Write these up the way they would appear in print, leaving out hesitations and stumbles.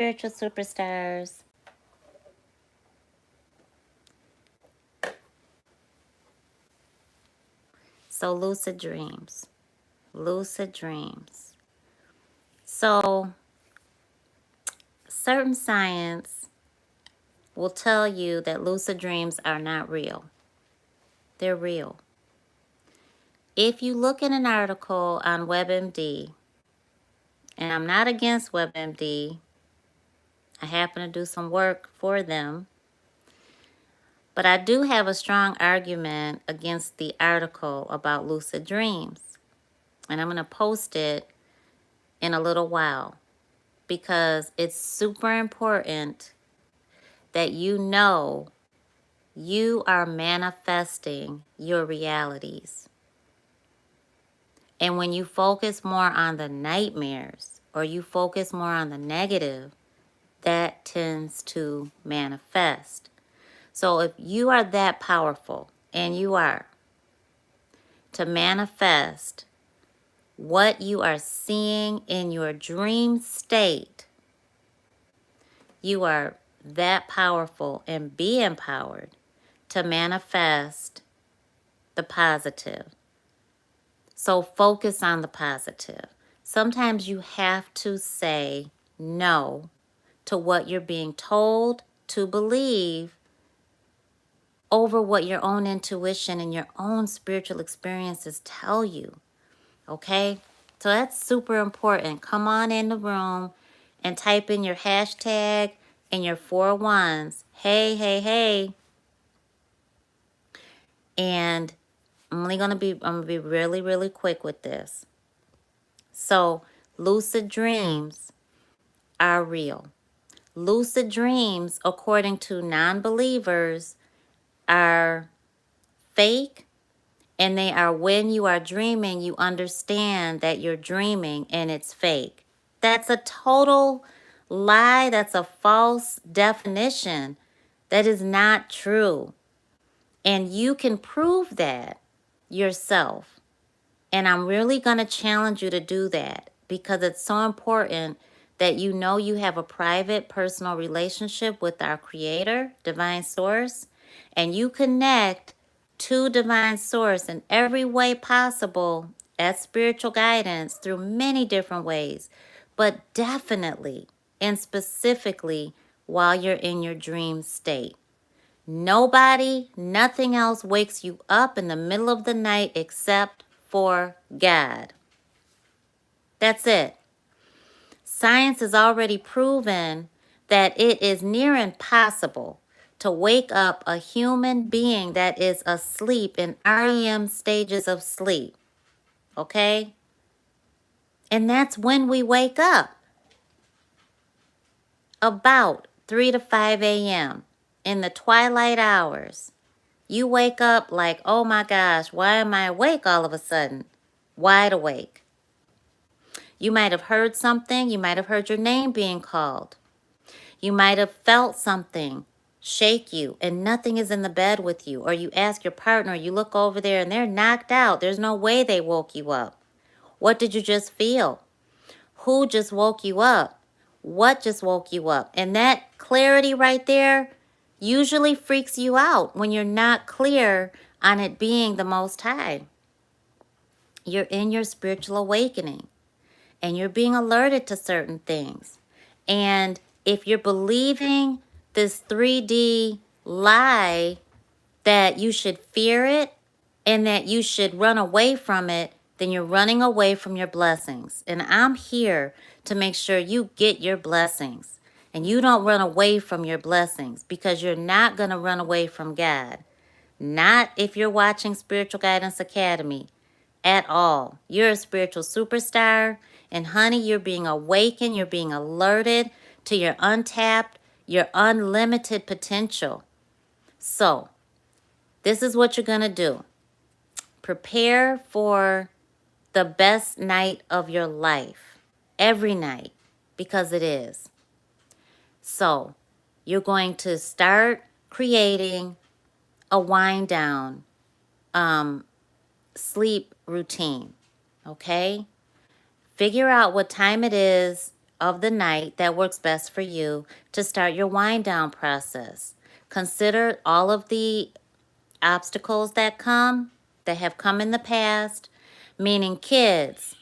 spiritual superstars. So lucid dreams. Lucid dreams. So certain science will tell you that lucid dreams are not real. They're real. If you look at an article on WebMD, and I'm not against WebMD, I happen to do some work for them, but I do have a strong argument against the article about lucid dreams. And I'm going to post it in a little while because it's super important that you know you are manifesting your realities. And when you focus more on the nightmares or you focus more on the negative, that tends to manifest. So if you are that powerful, and you are, to manifest what you are seeing in your dream state, you are that powerful, and be empowered to manifest the positive. So focus on the positive. Sometimes you have to say no to what you're being told to believe over what your own intuition and your own spiritual experiences tell you. Okay? So that's super important. Come on in the room and type in your hashtag and your 4 ones. Hey, hey, hey. And I'm gonna be really, really quick with this. So lucid dreams are real. Lucid dreams, according to non-believers, are fake, and they are when you are dreaming, you understand that you're dreaming and it's fake. That's a total lie. That's a false definition. That is not true. And you can prove that yourself. And I'm really going to challenge you to do that because it's so important that you know you have a private, personal relationship with our Creator, Divine Source, and you connect to Divine Source in every way possible as spiritual guidance through many different ways, but definitely and specifically while you're in your dream state. Nobody, nothing else wakes you up in the middle of the night except for God. That's it. Science has already proven that it is near impossible to wake up a human being that is asleep in REM stages of sleep. Okay? And that's when we wake up. About 3 to 5 a.m. in the twilight hours. You wake up like, oh my gosh, why am I awake all of a sudden? Wide awake. You might have heard something. You might have heard your name being called. You might have felt something shake you and nothing is in the bed with you. Or you ask your partner, you look over there and they're knocked out. There's no way they woke you up. What did you just feel? Who just woke you up? What just woke you up? And that clarity right there usually freaks you out when you're not clear on it being the Most High. You're in your spiritual awakening and you're being alerted to certain things. And if you're believing this 3D lie that you should fear it and that you should run away from it, then you're running away from your blessings. And I'm here to make sure you get your blessings and you don't run away from your blessings, because you're not going to run away from God. Not if you're watching Spiritual Guidance Academy at all. You're a spiritual superstar, and honey, you're being awakened, you're being alerted to your untapped, your unlimited potential. So, this is what you're going to do. Prepare for the best night of your life. Every night, because it is. So, you're going to start creating a wind down sleep routine. Okay? Figure out what time it is of the night that works best for you to start your wind down process. Consider all of the obstacles that have come in the past, meaning kids,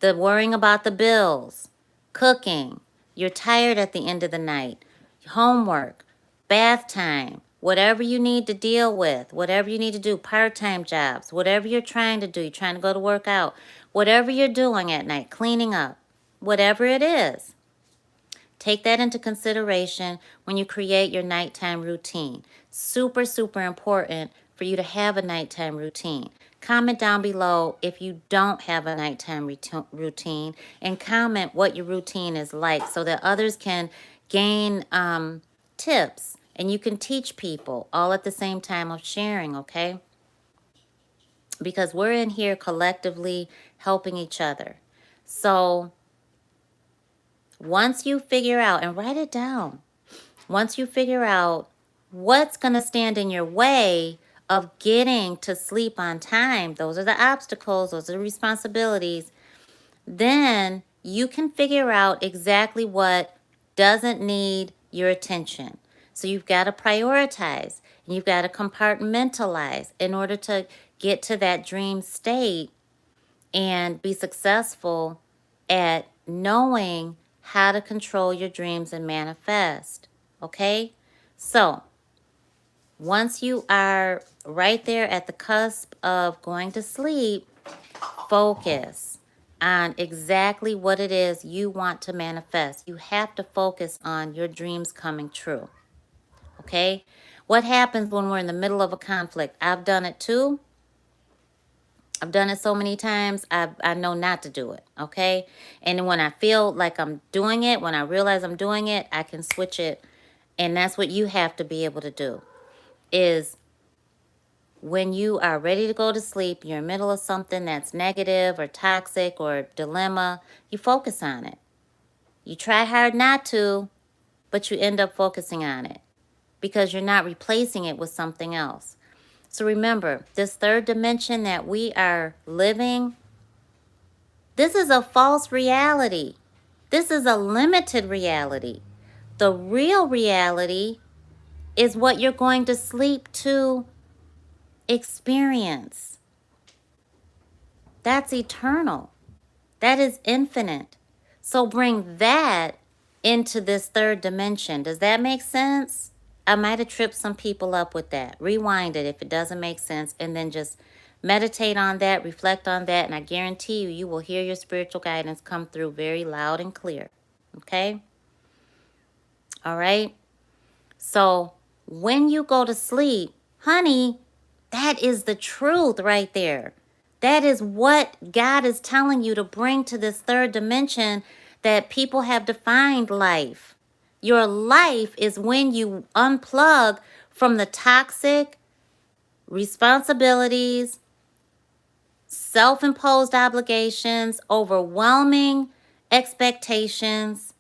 the worrying about the bills, cooking, you're tired at the end of the night, homework, bath time, whatever you need to deal with, whatever you need to do, part-time jobs, whatever you're trying to do, you're trying to go to work out, whatever you're doing at night, cleaning up, whatever it is. Take that into consideration when you create your nighttime routine. Super, super important for you to have a nighttime routine. Comment down below if you don't have a nighttime routine, and comment what your routine is like so that others can gain tips and you can teach people all at the same time of sharing, okay? Because we're in here collectively helping each other. So once you figure out, and write it down, once you figure out what's going to stand in your way of getting to sleep on time, those are the obstacles, those are the responsibilities, then you can figure out exactly what doesn't need your attention. So you've got to prioritize and you've got to compartmentalize in order to get to that dream state and be successful at knowing how to control your dreams and manifest. Okay? So, once you are right there at the cusp of going to sleep, focus on exactly what it is you want to manifest. You have to focus on your dreams coming true. Okay? What happens when we're in the middle of a conflict? I've done it too. I've done it so many times, I know not to do it, okay? And when I feel like I'm doing it, when I realize I'm doing it, I can switch it. And that's what you have to be able to do, is when you are ready to go to sleep, you're in the middle of something that's negative or toxic or dilemma, you focus on it. You try hard not to, but you end up focusing on it because you're not replacing it with something else. So remember, this third dimension that we are living, this is a false reality. This is a limited reality. The real reality is what you're going to sleep to experience. That's eternal. That is infinite. So bring that into this third dimension. Does that make sense? I might have tripped some people up with that. Rewind it if it doesn't make sense, and then just meditate on that, reflect on that, and I guarantee you, you will hear your spiritual guidance come through very loud and clear. Okay? All right? So when you go to sleep, honey, that is the truth right there. That is what God is telling you to bring to this third dimension that people have defined life. Your life is when you unplug from the toxic responsibilities, self-imposed obligations, overwhelming expectations,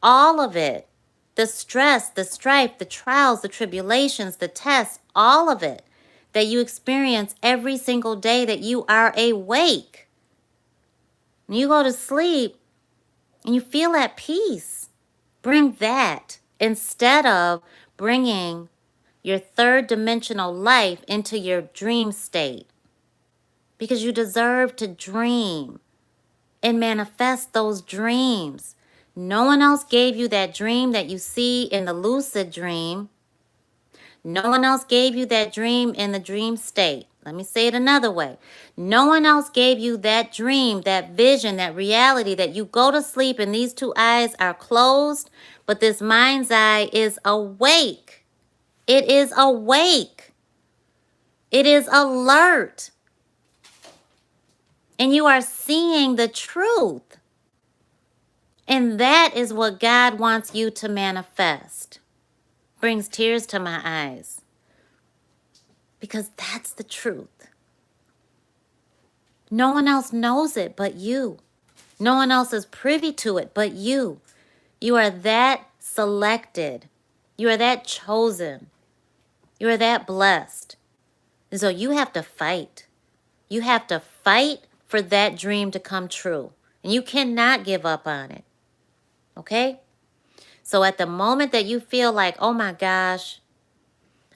all of it. The stress, the strife, the trials, the tribulations, the tests, all of it that you experience every single day that you are awake. When you go to sleep and you feel at peace, bring that instead of bringing your third dimensional life into your dream state. Because you deserve to dream and manifest those dreams. No one else gave you that dream that you see in the lucid dream. No one else gave you that dream in the dream state. Let me say it another way. No one else gave you that dream, that vision, that reality that you go to sleep and these two eyes are closed, but this mind's eye is awake. It is awake. It is alert. And you are seeing the truth. And that is what God wants you to manifest. Brings tears to my eyes. Because that's the truth. No one else knows it but you. No one else is privy to it but you. You are that selected. You are that chosen. You are that blessed. And so you have to fight. You have to fight for that dream to come true. And you cannot give up on it. Okay? So at the moment that you feel like, oh my gosh,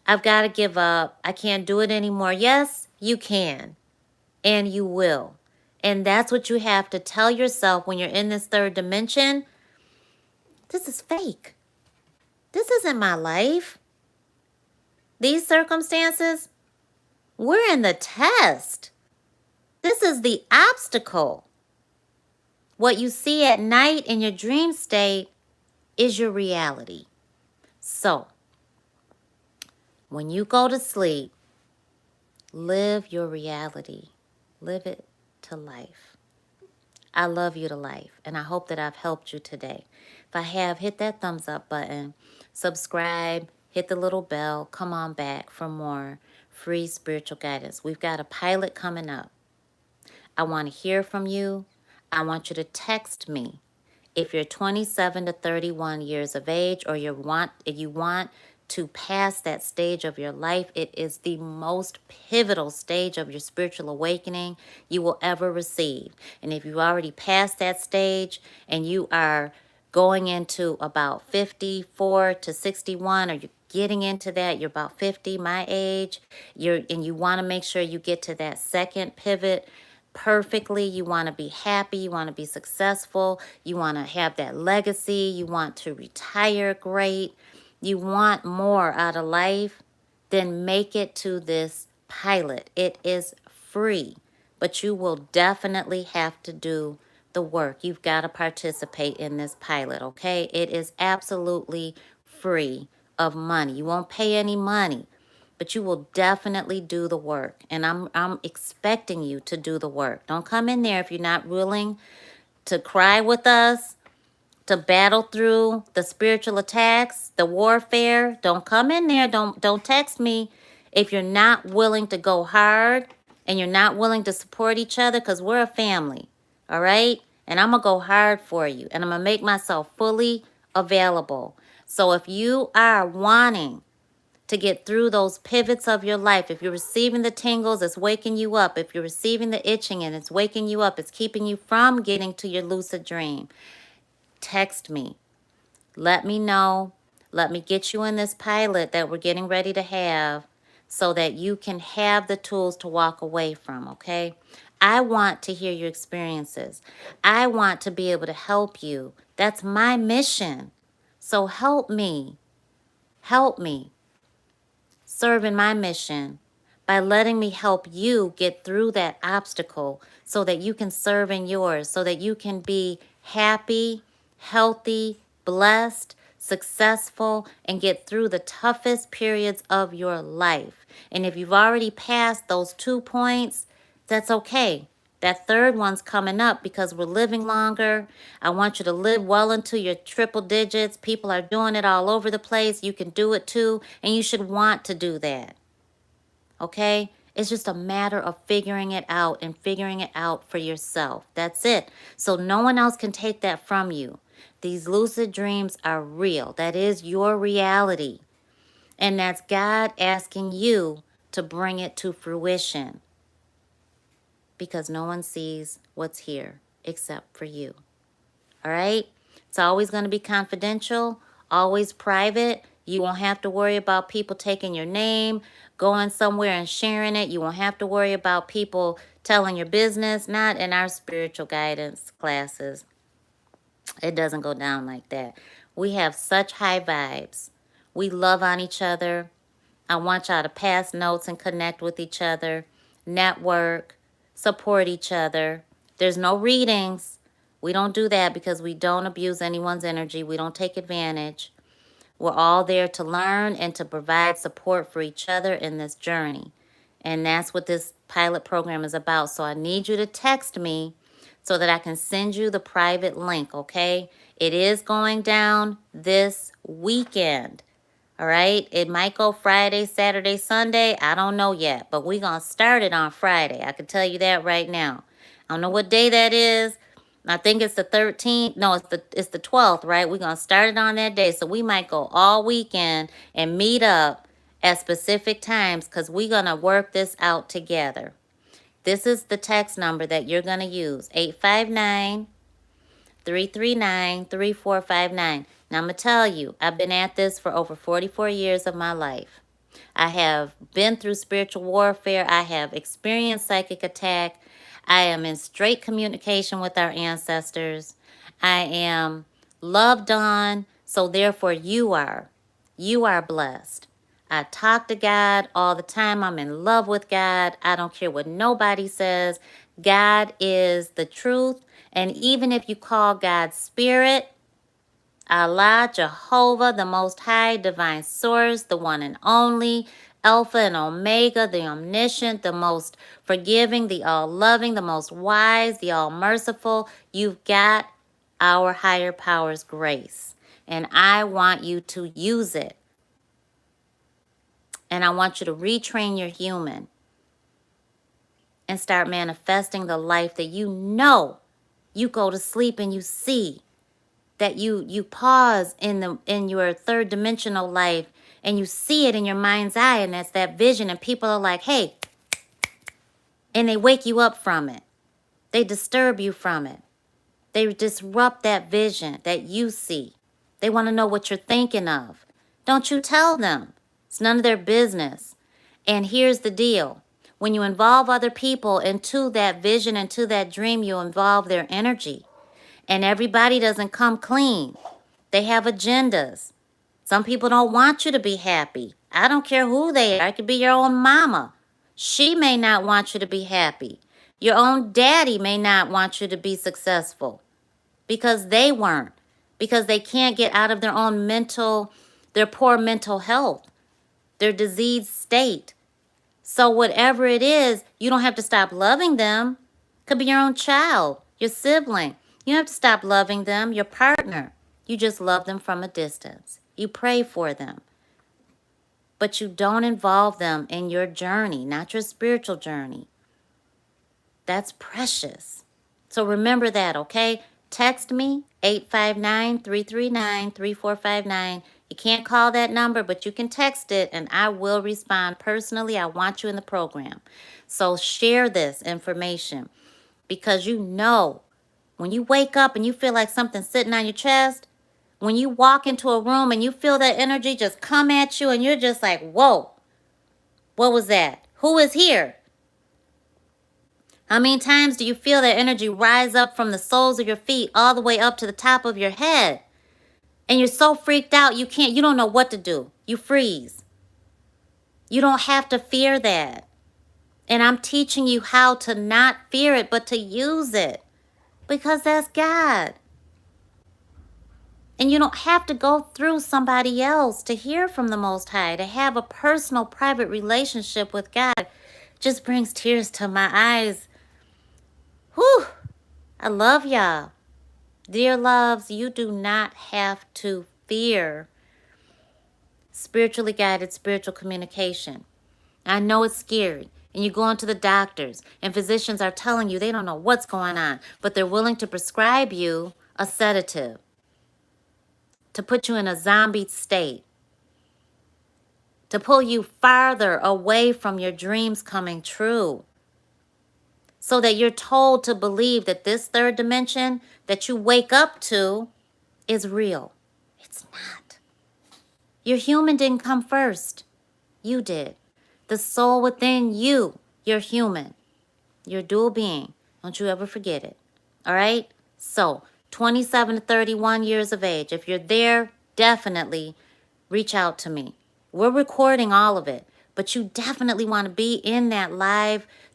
I've got to give up, I can't do it anymore. Yes, you can, and you will. And that's what you have to tell yourself when you're in this third dimension. This is fake. This isn't my life. These circumstances, we're in the test. This is the obstacle. What you see at night in your dream state is your reality. So, when you go to sleep, live your reality. Live it to life. I love you to life, and I hope that I've helped you today. If I have, hit that thumbs up button, subscribe, hit the little bell, come on back for more free spiritual guidance. We've got a pilot coming up. I want to hear from you. I want you to text me. If you're 27 to 31 years of age, or you want to pass that stage of your life, it is the most pivotal stage of your spiritual awakening you will ever receive. And if you've already passed that stage and you are going into about 54 to 61, or you're getting into that, you're about 50, my age, and you want to make sure you get to that second pivot perfectly. You want to be happy, you want to be successful, you want to have that legacy, you want to retire great, you want more out of life, then make it to this pilot. It is free, but you will definitely have to do the work. You've got to participate in this pilot, okay? It is absolutely free of money. You won't pay any money, but you will definitely do the work. And I'm expecting you to do the work. Don't come in there if you're not willing to cry with us, to battle through the spiritual attacks, the warfare. Don't come in there. Don't text me if you're not willing to go hard and you're not willing to support each other, because we're a family. All right? And I'm going to go hard for you. And I'm going to make myself fully available. So if you are wanting to get through those pivots of your life, if you're receiving the tingles, it's waking you up. If you're receiving the itching and it's waking you up, it's keeping you from getting to your lucid dream, text me. Let me know. Let me get you in this pilot that we're getting ready to have, so that you can have the tools to walk away from, okay? I want to hear your experiences. I want to be able to help you. That's my mission. So help me. Help me serve in my mission by letting me help you get through that obstacle, so that you can serve in yours, so that you can be happy, healthy, blessed, successful, and get through the toughest periods of your life. And if you've already passed those 2 points, that's okay. That third one's coming up because we're living longer. I want you to live well into your triple digits. People are doing it all over the place. You can do it too, and you should want to do that. Okay? It's just a matter of figuring it out, and figuring it out for yourself. That's it. So no one else can take that from you. These lucid dreams are real. That is your reality. And that's God asking you to bring it to fruition, because no one sees what's here except for you. All right? It's always going to be confidential, always private. You won't have to worry about people taking your name, going somewhere and sharing it. You won't have to worry about people telling your business. Not in our spiritual guidance classes. It doesn't go down like that. We have such high vibes. We love on each other. I want y'all to pass notes and connect with each other, network, support each other. There's no readings. We don't do that because we don't abuse anyone's energy. We don't take advantage. We're all there to learn and to provide support for each other in this journey. And that's what this pilot program is about. So I need you to text me so that I can send you the private link, okay? It is going down this weekend. All right, it might go Friday, Saturday, Sunday. I don't know yet, but we're going to start it on Friday. I can tell you that right now. I don't know what day that is. I think it's the 13th. No, it's the 12th, right? We're going to start it on that day. So we might go all weekend and meet up at specific times, because we're going to work this out together. This is the text number that you're going to use, 859 339-3459. Now, I'm going to tell you, I've been at this for over 44 years of my life. I have been through spiritual warfare. I have experienced psychic attack. I am in straight communication with our ancestors. I am loved on, so therefore you are. You are blessed. I talk to God all the time. I'm in love with God. I don't care what nobody says. God is the truth. And even if you call God Spirit, Allah, Jehovah, the Most High, Divine Source, the one and only, Alpha and Omega, the Omniscient, the most forgiving, the all-loving, the most wise, the all-merciful, you've got our higher power's grace. And I want you to use it. And I want you to retrain your human and start manifesting the life that you know. You go to sleep and you see. That you pause in your third dimensional life and you see it in your mind's eye, and that's that vision, and people are like, hey, and they wake you up from it. They disturb you from it. They disrupt that vision that you see. They want to know what you're thinking of. Don't you tell them. It's none of their business. And here's the deal. When you involve other people into that vision, into that dream, you involve their energy. And everybody doesn't come clean. They have agendas. Some people don't want you to be happy. I don't care who they are. It could be your own mama. She may not want you to be happy. Your own daddy may not want you to be successful because they weren't. Because they can't get out of their own their poor mental health, their diseased state. So whatever it is, you don't have to stop loving them. Could be your own child, your sibling. You don't have to stop loving them, your partner. You just love them from a distance. You pray for them. But you don't involve them in your journey, not your spiritual journey. That's precious. So remember that, okay? Text me, 859-339-3459. You can't call that number, but you can text it, and I will respond personally. I want you in the program. So share this information, because you know when you wake up and you feel like something's sitting on your chest, when you walk into a room and you feel that energy just come at you and you're just like, whoa, what was that? Who is here? How many times do you feel that energy rise up from the soles of your feet all the way up to the top of your head? And you're so freaked out, you don't know what to do. You freeze. You don't have to fear that. And I'm teaching you how to not fear it, but to use it. Because that's God. And you don't have to go through somebody else to hear from the Most High, to have a personal, private relationship with God. Just brings tears to my eyes. Whew! I love y'all. Dear loves, you do not have to fear spiritually guided spiritual communication. I know it's scary. And you go into the doctors, and physicians are telling you they don't know what's going on, but they're willing to prescribe you a sedative to put you in a zombie state, to pull you farther away from your dreams coming true, so that you're told to believe that this third dimension that you wake up to is real. It's not. Your human didn't come first. You did. The soul within you, you're human. You're a dual being. Don't you ever forget it. All right? So, 27 to 31 years of age. If you're there, definitely reach out to me. We're recording all of it, but you definitely want to be in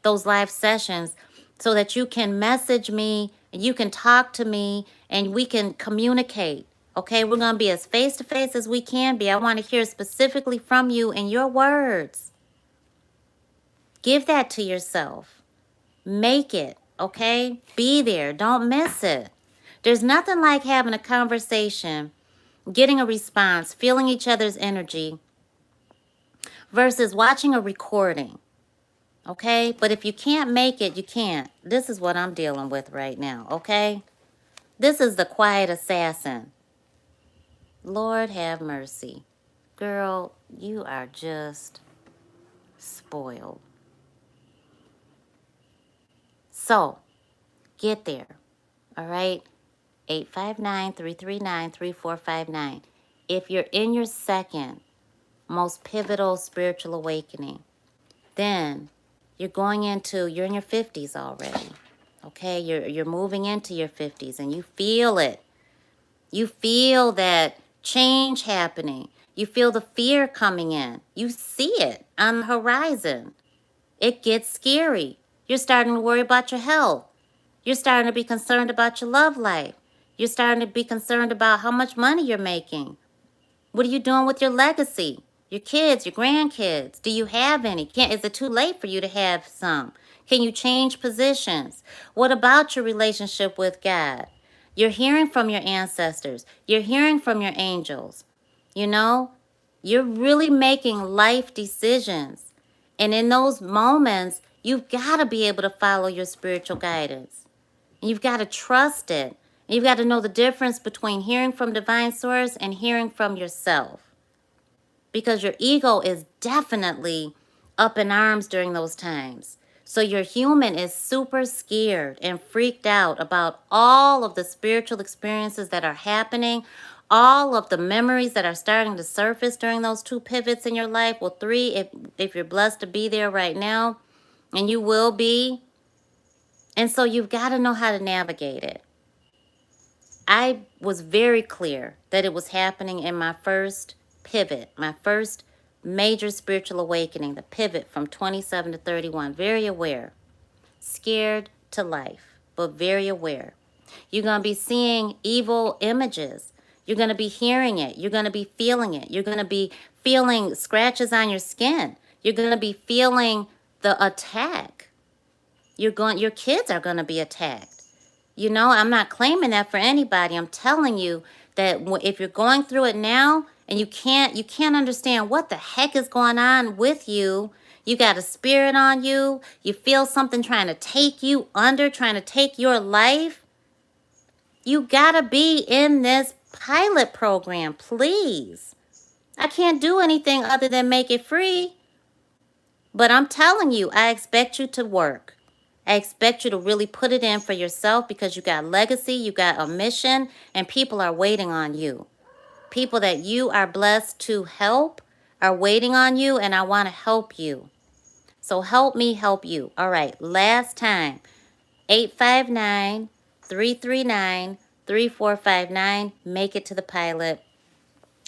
those live sessions, so that you can message me and you can talk to me and we can communicate. Okay, we're going to be as face-to-face as we can be. I want to hear specifically from you in your words. Give that to yourself. Make it, okay? Be there. Don't miss it. There's nothing like having a conversation, getting a response, feeling each other's energy, versus watching a recording, okay? But if you can't make it, you can't. This is what I'm dealing with right now, okay? This is the quiet assassin. Lord have mercy. Girl, you are just spoiled. So, get there, all right? 859-339-3459. If you're in your second most pivotal spiritual awakening, then you're in your 50s already. Okay, you're moving into your 50s and you feel it. You feel that change happening. You feel the fear coming in. You see it on the horizon. It gets scary. You're starting to worry about your health. You're starting to be concerned about your love life. You're starting to be concerned about how much money you're making. What are you doing with your legacy? Your kids, your grandkids? Do you have any? Is it too late for you to have some? Can you change positions? What about your relationship with God? You're hearing from your ancestors. You're hearing from your angels. You know, you're really making life decisions. And in those moments, you've got to be able to follow your spiritual guidance. And you've got to trust it. And you've got to know the difference between hearing from divine source and hearing from yourself. Because your ego is definitely up in arms during those times. So your human is super scared and freaked out about all of the spiritual experiences that are happening, all of the memories that are starting to surface during those 2 pivots in your life. Well, 3 if you're blessed to be there right now, and you will be. And so you've got to know how to navigate it. I was very clear that it was happening in my first pivot, my first major spiritual awakening, the pivot from 27 to 31. Very aware, scared to life, but very aware. You're going to be seeing evil images. You're going to be hearing it. You're going to be feeling it. You're going to be feeling scratches on your skin. You're going to be feeling the attack. Your kids are going to be attacked. You know, I'm not claiming that for anybody. I'm telling you that if you're going through it now and you can't understand what the heck is going on with you, you got a spirit on you, you feel something trying to take you under, trying to take your life, you got to be in this pilot program, please. I can't do anything other than make it free. But I'm telling you, I expect you to work. I expect you to really put it in for yourself because you got legacy, you got a mission, and people are waiting on you. People that you are blessed to help are waiting on you, and I want to help you. So help me help you. All right, last time, 859-339-3459. Make it to the pilot.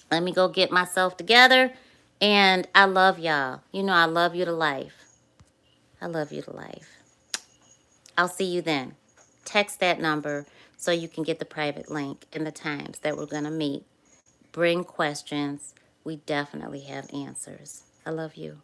Let me go get myself together, and I love y'all. You know I love you to life. I love you to life. I'll see you then. Text that number so you can get the private link and the times that we're going to meet. Bring questions. We definitely have answers. I love you.